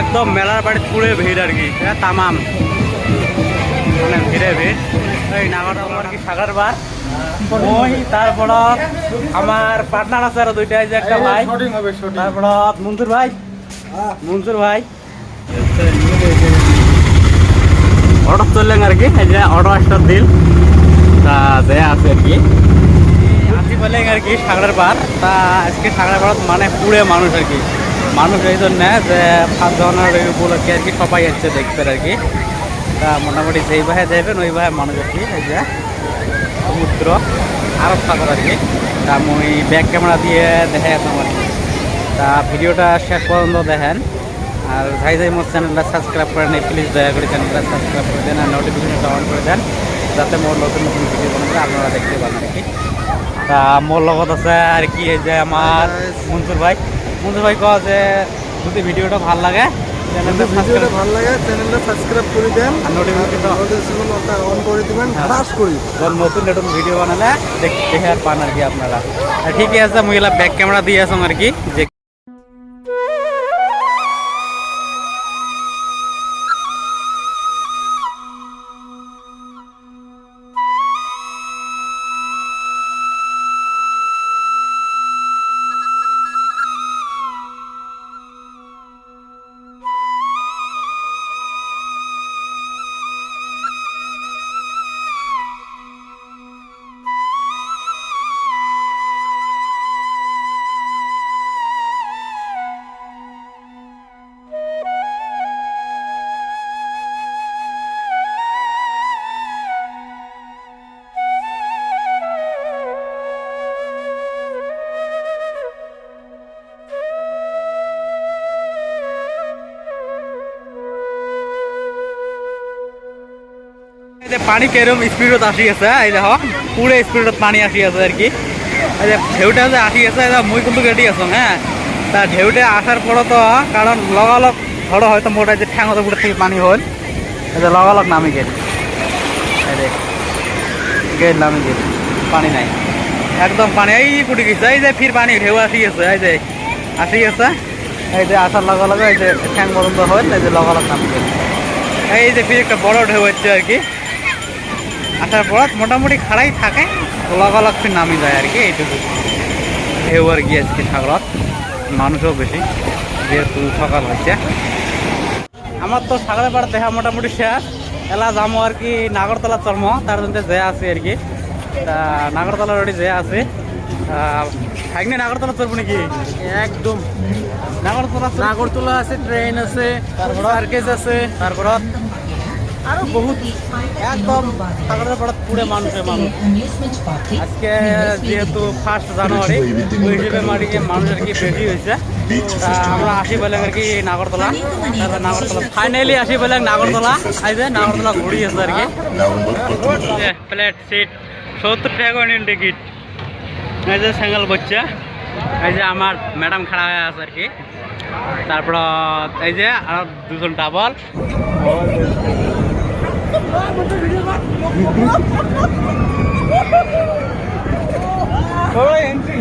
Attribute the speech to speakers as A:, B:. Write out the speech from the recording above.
A: একদম মেলার বাড়ি পুরে ভিড় আর কি, তামাম মানে ভিড়ে ভিড়। এই নাগরতলা আর কি সাগর বার ওই, তারপর আমার পার্টনার আছে আরো দুইটা, এই যে একটা ভাই, তারপর মনসুর ভাই, মনসুর ভাই অটো চললেন আর কি। এই যে অটো একটা দিল তা দেয়া আছে আর কি, আসি বলেন আর কি সাগরের পার। তা আজকে সাগরের পার মানে পুরে মানুষ আর কি, মানুষ এই জন্য যে 5 জানুয়ারি উপলক্ষে আর কি সবাই হচ্ছে দেখতে আর কি। তা মোটামুটি যেই ভাই যাইবেন ওই ভাই মানুষ আর কি। এই যে সমুদ্র আরব সাগর আর কি। তা আমি ব্যাক ক্যামেরা দিয়ে দেখাই আসলাম আর কি। তা ভিডিওটা শেষ পর্যন্ত দেখেন, আর যাই যাই মোর চ্যানেলটা সাবস্ক্রাইব করে নেই প্লিজ দয়া করে চ্যানেলটা সাবস্ক্রাইব করে দেন আর নোটিফিকেশনটা অন করে দেন, যাতে মোর নতুন নতুন ভিডিও বানালে আপনারা দেখতে পান আর কি। তা মোর লগত আছে আর কি এই যে আমার মনসুর ভাই। মনসুর ভাই কয় যে যদি ভিডিওটা ভালো লাগে চ্যানেলটা সাবস্ক্রাইব করে দেন আর নোটিফিকেশনটা অন করে দিবেন, খাস করি নতুন নতুন ভিডিও বানালে দেখে আর পান আর কি আপনারা। ঠিকই আছে, মুই এলা ব্যাক ক্যামেরা দিয়ে আসুন আর কি। যে পানি কেরম স্পিডত আসি আছে, এই দেখো পুরো স্পিডত পানি আসি আছে আর কি। এই যে ঢেউটা যে আসি আছে মুই কিন্তু রেডি আছো। হ্যাঁ, তা ঢেউটা আসার পর তো কারণ লগালগ ধরো হয়তো মোটা যে ঠ্যাঙতে পুরো থেকে পানি হল, এই যে লগালগ নামি গেল, গেল নামি গেল, পানি নাই একদম পানি এই কুটি গেছে। এই যে ফির পানি ঢেউ আসি আছে, এই যে আসি আছে, এই যে আসার লগালগ এই যে ঠ্যাং পর্যন্ত হল, এই যে লগালগ নামি গেল। এই যে ফির একটা বড় ঢেউ হচ্ছে আর কি। আসার পর মোটামুটি খাড়াই থাকে, লগালগ ফির নামি যায় আর কি। এইটুকু ঢেউ আর কি আজকে সাগরত, মানুষও বেশি যেহেতু সকাল হচ্ছে। আমার তো সাগরের পাড় দেখা মোটামুটি শেষ, এলা যাবো আর কি নাগরতলা চর্ম, তার জন্য যে আছে আর কি। তা নাগরতলা রোডে যে আছে থাকনি নাগরতলা চড়বো নাকি? একদম নাগরতলা আছে, ট্রেন আছে, তারপর সার্কেস আছে, তারপর আরো বহুত একদম সাগরের পাড়াত পুরে মানুষের মানুষ। আজকে যেহেতু 1 জানুয়ারি ওই হিসেবে মানুষ আর কি বেশি হয়েছে। তা আমরা আসি বলে আর কি নাগরতলা, তারপর নাগরতলা ফাইনালি আসি বলে নাগরতলা। এই যে নাগরতলা ঘুরি আছে আর কি। প্লেট সিট 70 টাকা নিন টিকিট। এই যে সিঙ্গেল বাচ্চা, এই যে আমার ম্যাডাম খাড়া হয়ে আছে আর কি। তারপর এই যে আর দুজন ডাবল, সবাই এন্ট্রি